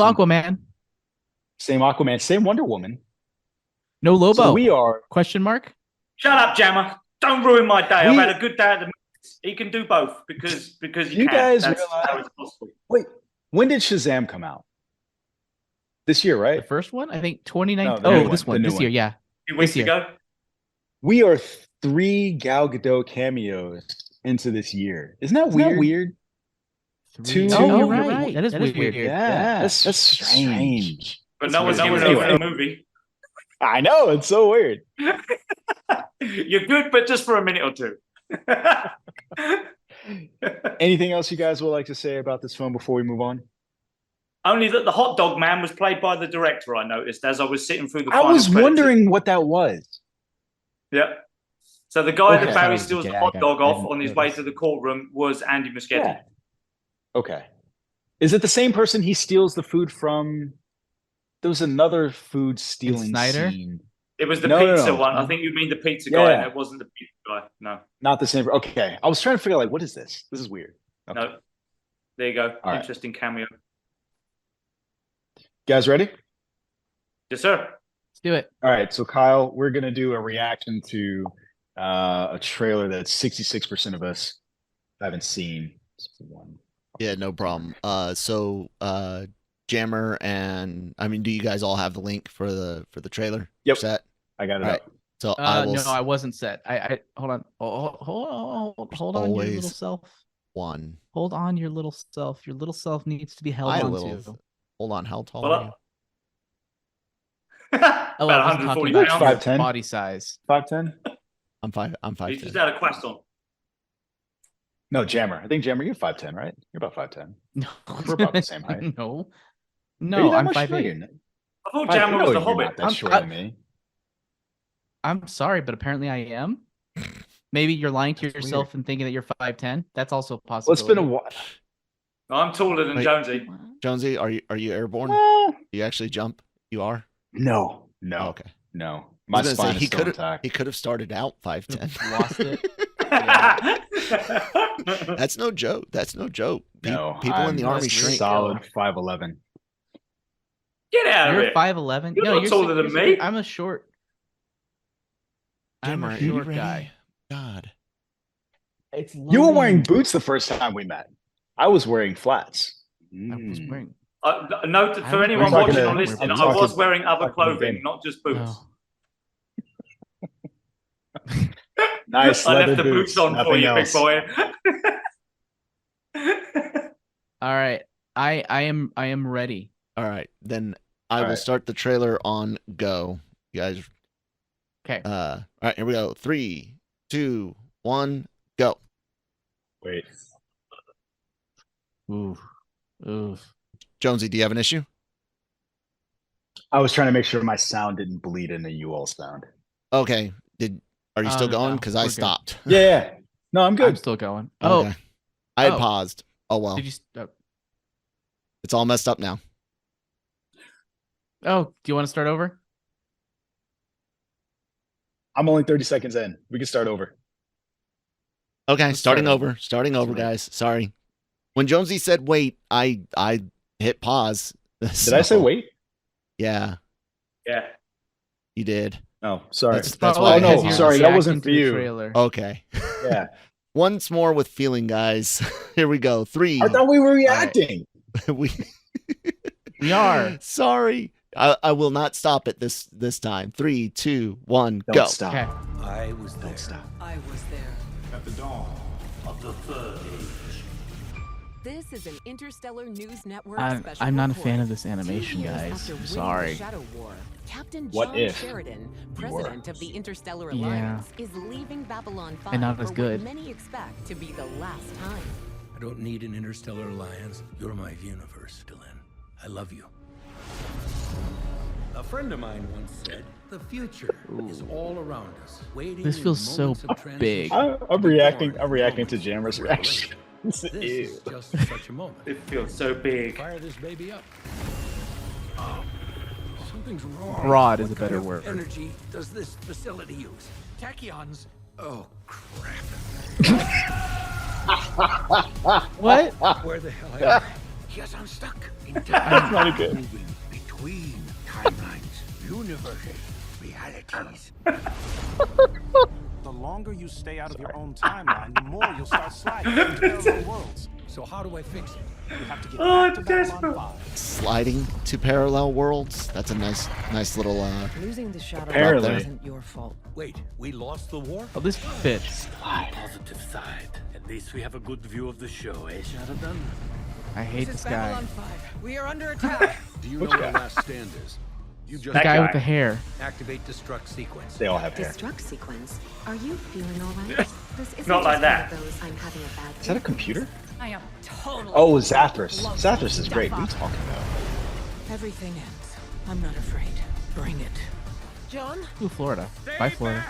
Same Aquaman, same Wonder Woman. No Lobo. So we are question mark. Shut up, Jammer! Don't ruin my day. I've had a good day at the. He can do both because you guys That's realize. how it's possible. Wait, when did Shazam come out? This year, right? The first one, I think 2019. No, this one, this year, yeah. 2 weeks ago. We are 3 Gal Gadot cameos into this year. Isn't that weird? 2. You're right. That is weird. Yeah, that's strange. But no one's giving over the movie. I know, it's so weird. You're good, but just for a minute or two. Anything else you guys would like to say about this film before we move on? Only that the hot dog man was played by the director, I noticed, as I was sitting through the I was wondering what that was. Yeah. So the guy that Barry steals the hot dog off on his way to the courtroom was Andy Muschietti. Yeah. Okay. Is it the same person he steals the food from? There was another food stealing scene. It was the pizza one. I think you mean the pizza guy, and it wasn't the pizza guy. No. Not the same. Okay. I was trying to figure out, like, what is this? This is weird. Okay. No. There you go. All Interesting cameo. Guys ready? Yes, sir. Let's do it. All right. So, Kyle, we're going to do a reaction to a trailer that 66% of us haven't seen. Yeah, no problem. So Jammer and do you guys all have the link for the trailer? Yep. Set? I got it up. So no, I wasn't set. I hold on. Hold on, your little self. Hold on, your little self. Your little self needs to be held on to. Hold on, how tall are you? About 140 pounds. 5'10". Body size. 5'10". I'm 5'10". He's just had a quest on. No, Jammer. I think Jammer, you're 5'10", right? You're about 5'10". No, we're about the same height. No, I'm 5'8". I thought Jammer was the Hobbit. That's shorter than me. I'm sorry, but apparently I am. Maybe you're lying to yourself and thinking that you're 5'10". That's also possible. Well, it's been a while. I'm taller than Jonesy. Jonesy, are you airborne? Do you actually jump? You are? No. Oh, okay. No. My spine is still intact. He could have started out 5'10". Lost it. That's no joke. No, People in the army shrink. Solid 5'11". Get out of You're it. 5'11". You're not taller than me. I'm a short. I'm a short guy. God. You were wearing boots the first time we met. I was wearing flats. I was wearing. Note for anyone watching or listening, I was wearing other clothing, not just boots. Oh. Nice. I left the boots on for you, big boy. All right, I am ready. All right, then I will start the trailer on go. You guys. Okay. All right, here we go. 3, 2, 1, go. Wait. Ooh. Jonesy, do you have an issue? I was trying to make sure my sound didn't bleed into you all sound. Okay. Are you still going? Because I stopped. Yeah. No, I'm good. I'm still going. Okay. I had paused. Oh well. Did you? It's all messed up now. Oh, do you want to start over? I'm only 30 seconds in. We can start over. Okay, starting over, guys. Sorry. When Jonesy said wait, I hit pause. Did I say wait? Yeah. Yeah. You did. Oh, sorry. That's why. Oh no, sorry. That wasn't for you. Trailer. Okay. Yeah. Once more with feeling, guys. Here we go. 3. I thought we were reacting. we are. Sorry. I will not stop it this time. 3, 2, 1, go. Don't stop. Okay. I was there. Don't stop. I was there. At the dawn of the third age. This is an Interstellar News Network special I'm not a report. fan of this animation, 2 years guys. after winning Sorry. the Shadow War, Captain What John if Sheridan, you were? president of the Interstellar Yeah. Alliance, is leaving Babylon 5 And not for as good. what many expect to be the last time. I don't need an interstellar alliance. You're my universe, Dylan. I love you. A friend of mine once said, "The future is all around us, waiting." This feels so big. I'm reacting to Jammer's reaction. This is just such a moment. It feels so big. Fire this baby up. Something's wrong. Broad is What a better kind of word. Energy does this facility use? Tachyons. Oh crap! What? Where the hell am I? Yes, I'm stuck. In That's time. not good. Moving between timelines, universes, realities. The longer you stay out of your own timeline, the more you'll start sliding into parallel worlds. So how do I fix it? You have to get Oh, back to Babylon desperate. 5. Sliding to parallel worlds. That's a nice little Losing the Shadow Apparently. War isn't your fault. Wait, we lost the war? Oh, this fits. Positive side. At least we have a good view of the show, eh, Sheridan? I hate this guy. 5. We are under attack. Do you Which know guy? what the last stand is? You just The guy guy. with the hair. Activate destruct sequence. They all have hair. Destruct sequence. Are you feeling all right? This isn't Not like just that. one of those I'm having a bad Is that a day computer? days. I am totally. Oh, Zathras. Zathras is great. What are you talking about? Everything ends. I'm not afraid. Bring it. John? Ooh, Florida. Bye, Florida.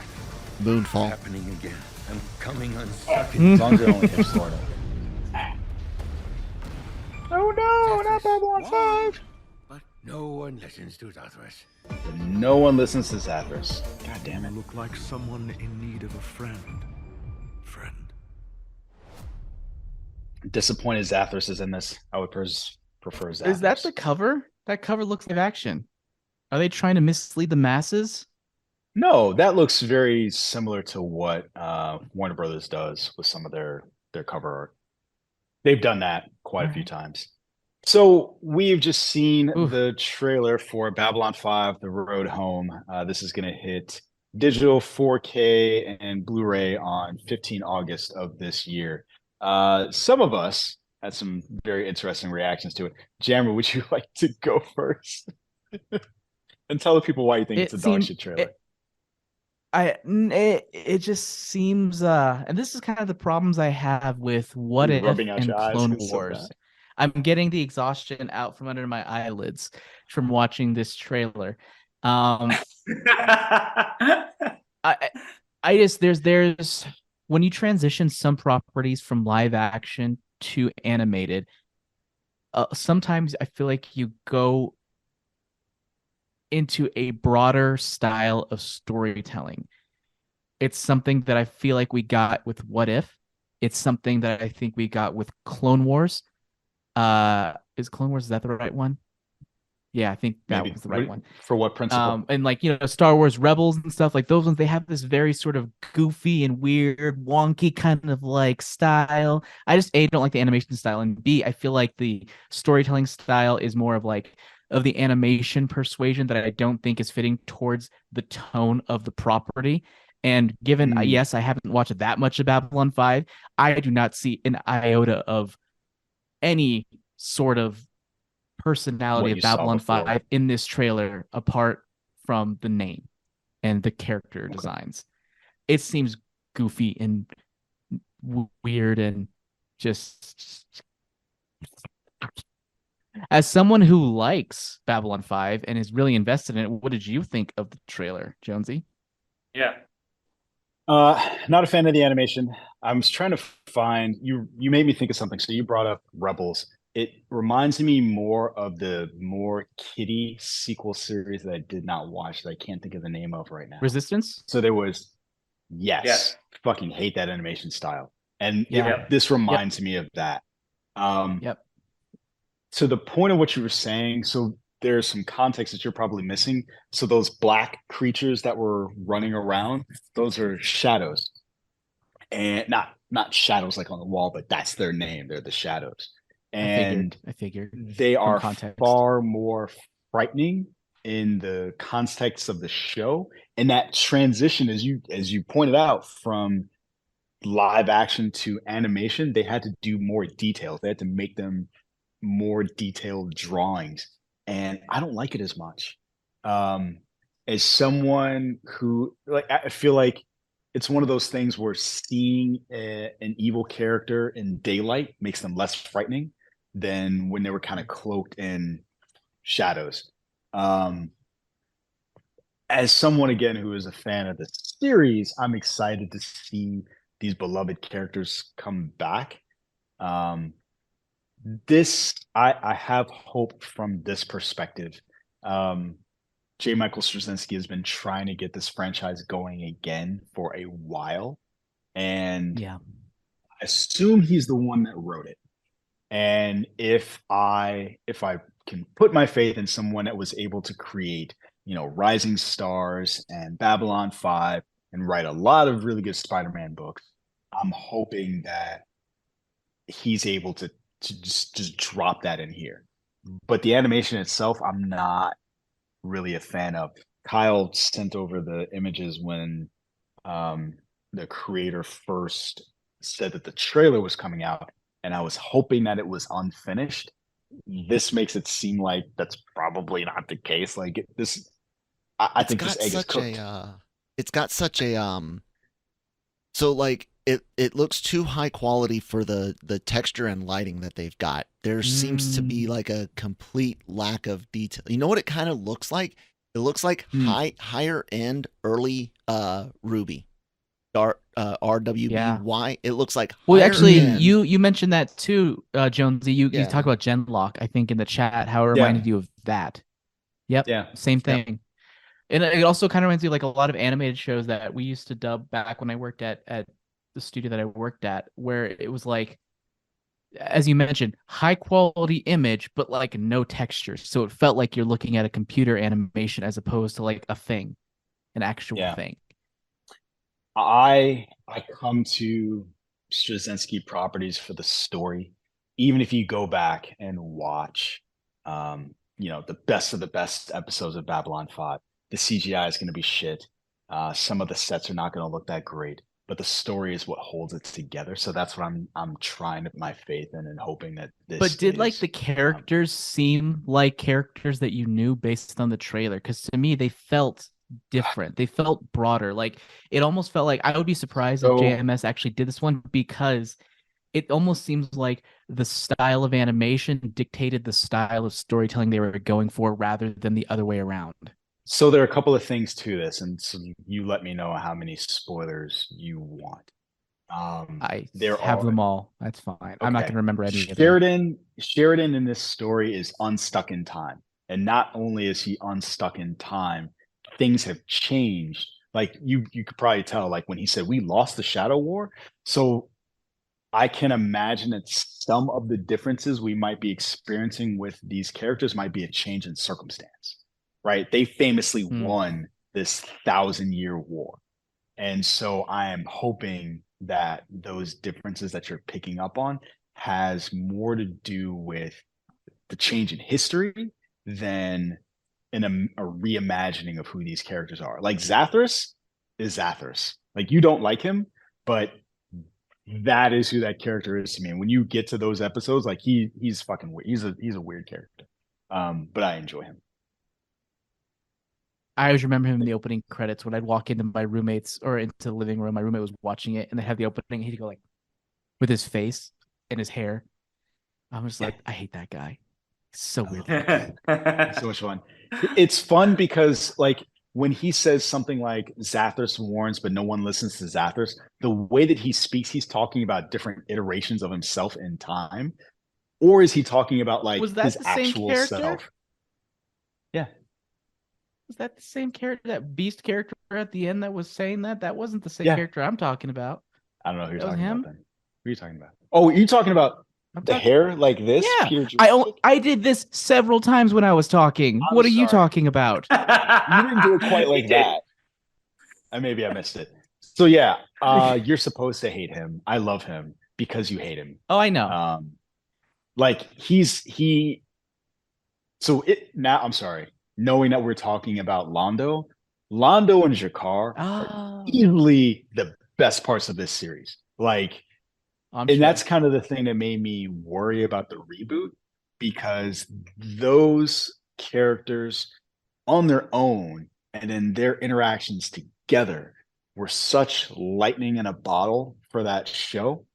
moonfall. Happening again. I'm coming unstuck. As long as it only hits Florida. Oh no, not Babylon 5! But no one listens to Zathras. No one listens to Zathras. God damn it. look like someone in need of a friend. Disappointed Zathras is in this. I would prefer Zathras. Is that the cover? That cover looks like action. Are they trying to mislead the masses? No, that looks very similar to what Warner Brothers does with some of their cover art. They've done that quite a few times. So we've just seen the trailer for Babylon 5, The Road Home. This is going to hit digital 4K and Blu-ray on 15 August of this year. Some of us had some very interesting reactions to it. Jammer, would you like to go first? And tell the people why you think it's a dog shit trailer. It just seems and this is kind of the problems I have with What If rubbing out and your eyes, Clone it's so Wars. bad. I'm getting the exhaustion out from under my eyelids from watching this trailer. I just there's when you transition some properties from live action to animated, sometimes I feel like you go into a broader style of storytelling. It's something that I feel like we got with What If. It's something that I think we got with Clone Wars. Is Clone Wars, is that the right one? Yeah, I think that was the right one. For what principle? And like, Star Wars Rebels and stuff, like those ones, they have this very sort of goofy and weird, wonky kind of like style. I just, A, don't like the animation style, and B, I feel like the storytelling style is more of like of the animation persuasion that I don't think is fitting towards the tone of the property. And given, yes, I haven't watched that much of Babylon 5, I do not see an iota of any sort of personality of Babylon 5 in this trailer apart from the name and the character designs. It seems goofy and weird and just... As someone who likes Babylon 5 and is really invested in it, what did you think of the trailer, Jonesy? Yeah. Not a fan of the animation. I was trying to find you made me think of something. So you brought up Rebels. It reminds me more of the more kiddie sequel series that I did not watch that I can't think of the name of right now. Resistance? So there was fucking hate that animation style. And this reminds me of that. To the point of what you were saying, so there's some context that you're probably missing. So those black creatures that were running around, those are shadows. And not shadows like on the wall, but that's their name. They're the shadows. And I figured they are far more frightening in the context of the show. And that transition, as you pointed out, from live action to animation, they had to do more details. They had to make them more detailed drawings, and I don't like it as much. As someone who, like, I feel like it's one of those things where seeing an evil character in daylight makes them less frightening than when they were kind of cloaked in shadows. As someone, again, who is a fan of the series, I'm excited to see these beloved characters come back. I have hope from this perspective. J. Michael Straczynski has been trying to get this franchise going again for a while, and I assume he's the one that wrote it. And if I can put my faith in someone that was able to create, Rising Stars and Babylon 5 and write a lot of really good Spider-Man books, I'm hoping that he's able to just drop that in here. But the animation itself, I'm not really a fan of. Kyle sent over the images when the creator first said that the trailer was coming out, and I was hoping that it was unfinished. This makes it seem like that's probably not the case. Like this, I think this egg is cooked. It's got such a so like it looks too high quality for the texture and lighting that they've got. There seems to be like a complete lack of detail. You know what it kind of looks like? It looks like higher end early Ruby. RWBY. Yeah. It looks like you mentioned that too, Jonesy. You talked about Genlock, I think, in the chat, how it reminded you of that. Yep. Yeah. Same thing. Yep. And it also kind of reminds me of like a lot of animated shows that we used to dub back when I worked at the studio that I worked at, where it was like, as you mentioned, high quality image, but like no textures. So it felt like you're looking at a computer animation as opposed to like a thing, an actual thing. I come to Straczynski properties for the story. Even if you go back and watch, the best of the best episodes of Babylon 5, the CGI is going to be shit. Some of the sets are not going to look that great, but the story is what holds it together. So that's what I'm trying to put my faith in and hoping that this. But did like the characters seem like characters that you knew based on the trailer? Because to me, they felt different. They felt broader. Like it almost felt like I would be surprised if JMS actually did this one, because it almost seems like the style of animation dictated the style of storytelling they were going for rather than the other way around. So there are a couple of things to this, and so you let me know how many spoilers you want. I have them all. That's fine. Okay. I'm not going to remember any of them. Sheridan in this story is unstuck in time. And not only is he unstuck in time, things have changed. Like you could probably tell, like when he said, we lost the Shadow War. So I can imagine that some of the differences we might be experiencing with these characters might be a change in circumstance, right? They famously won this 1,000-year war. And so I am hoping that those differences that you're picking up on has more to do with the change in history than in a reimagining of who these characters are. Like Zathras is Zathras. Like you don't like him, but that is who that character is to me. And when you get to those episodes, like he's fucking weird. He's a weird character. But I enjoy him. I always remember him in the opening credits when I'd walk into my roommates or into the living room. My roommate was watching it and they had the opening. He'd go like with his face and his hair. I'm just like, I hate that guy. It's so weird. It's so much fun. It's fun because like when he says something like Zathras warns, but no one listens to Zathras, the way that he speaks, he's talking about different iterations of himself in time. Or is he talking about like his actual self? Yeah. Was that the same character, that Beast character at the end that was saying that? That wasn't the same character I'm talking about. I don't know who you're talking about then. Who are you talking about? Oh, you're talking about hair like this? Yeah. I did this several times when I was talking. What are you talking about? You didn't do it quite like that. Maybe I missed it. So yeah, you're supposed to hate him. I love him because you hate him. Oh, I know. Like now I'm sorry. Knowing that we're talking about Londo and Jakar are easily the best parts of this series. Like, that's kind of the thing that made me worry about the reboot, because those characters on their own and in their interactions together were such lightning in a bottle for that show.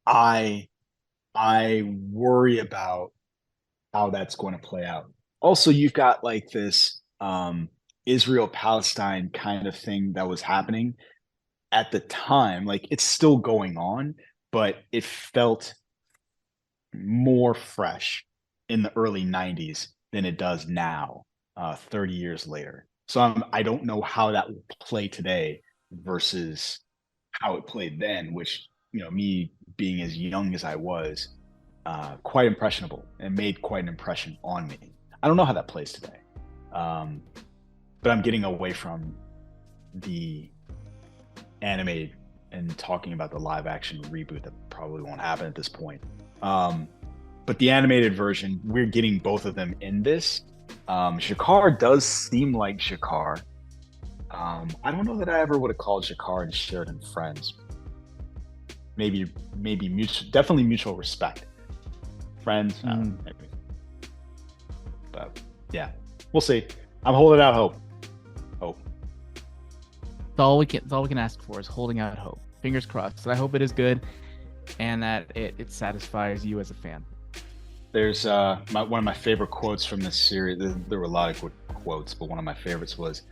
I worry about how that's going to play out. Also, you've got like this Israel-Palestine kind of thing that was happening at the time. Like it's still going on, but it felt more fresh in the early 90s than it does now, 30 years later. So I don't know how that will play today versus how it played then, which, me being as young as I was, quite impressionable and made quite an impression on me. I don't know how that plays today. But I'm getting away from the anime and talking about the live action reboot that probably won't happen at this point. But the animated version, we're getting both of them in this. Jakar does seem like Jakar. I don't know that I ever would have called Jakar and Sheridan friends. Maybe definitely mutual respect. Friends, maybe. But yeah, we'll see. I'm holding out hope. That's all we can ask for is holding out hope. Fingers crossed. I hope it is good, and that it satisfies you as a fan. There's one of my favorite quotes from this series. There were a lot of good quotes, but one of my favorites was,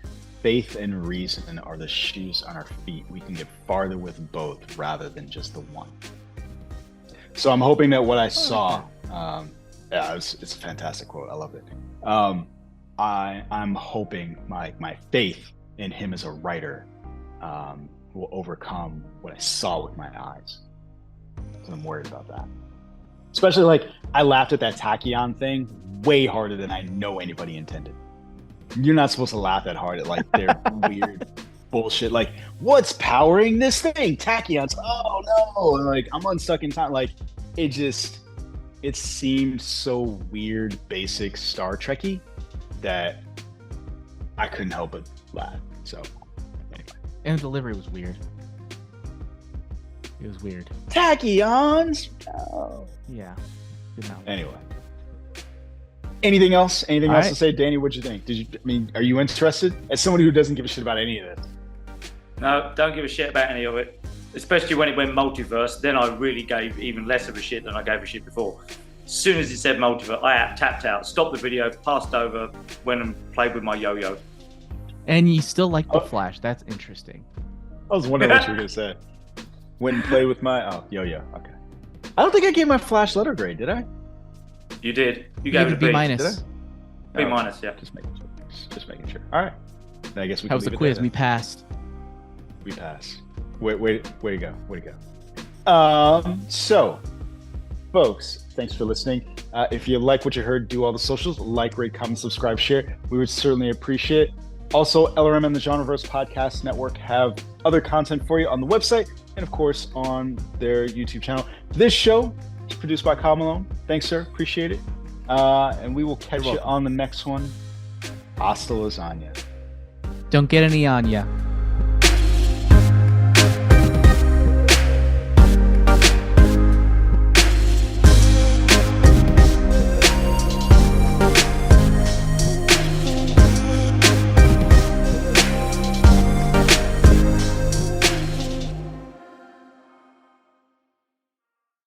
"Faith and reason are the shoes on our feet. We can get farther with both rather than just the one." So I'm hoping that what I saw. It's a fantastic quote. I love it. I'm hoping my faith in him as a writer will overcome what I saw with my eyes. So I'm worried about that. Especially like I laughed at that Tachyon thing way harder than I know anybody intended. You're not supposed to laugh that hard at like their weird bullshit. Like, what's powering this thing? Tachyons. Oh no! Like I'm unstuck in time. Like it seemed so weird, basic Star Trek-y that I couldn't help but laugh. So anyway. And the delivery was weird. It was weird. Tachyons. Oh. Yeah. Anyway. Anything else? Anything else to say, Danny? What'd you think? Are you interested? As somebody who doesn't give a shit about any of this. No, don't give a shit about any of it. Especially when it went multiverse, then I really gave even less of a shit than I gave a shit before. As soon as it said multiverse, I tapped out, stopped the video, passed over, went and played with my yo-yo. And you still like The Flash. That's interesting. I was wondering what you were going to say. Went and played with my yo-yo. Okay. I don't think I gave my Flash letter grade, did I? You did. You Gave gave it it a B. minus. Did B Oh, minus, yeah. Just making sure. Just making sure. All right. Then I guess we How can was the leave it quiz? there We then. passed. We pass. Way to go. Way to go. So, folks, thanks for listening. If you like what you heard, do all the socials, like, rate, comment, subscribe, share. We would certainly appreciate it. Also, LRM and the Genreverse Podcast Network have other content for you on the website and, of course, on their YouTube channel. This show is produced by Kyle Malone. Thanks, sir. Appreciate it. And we will catch you on the next one. Hasta lasagna. Don't get any on ya.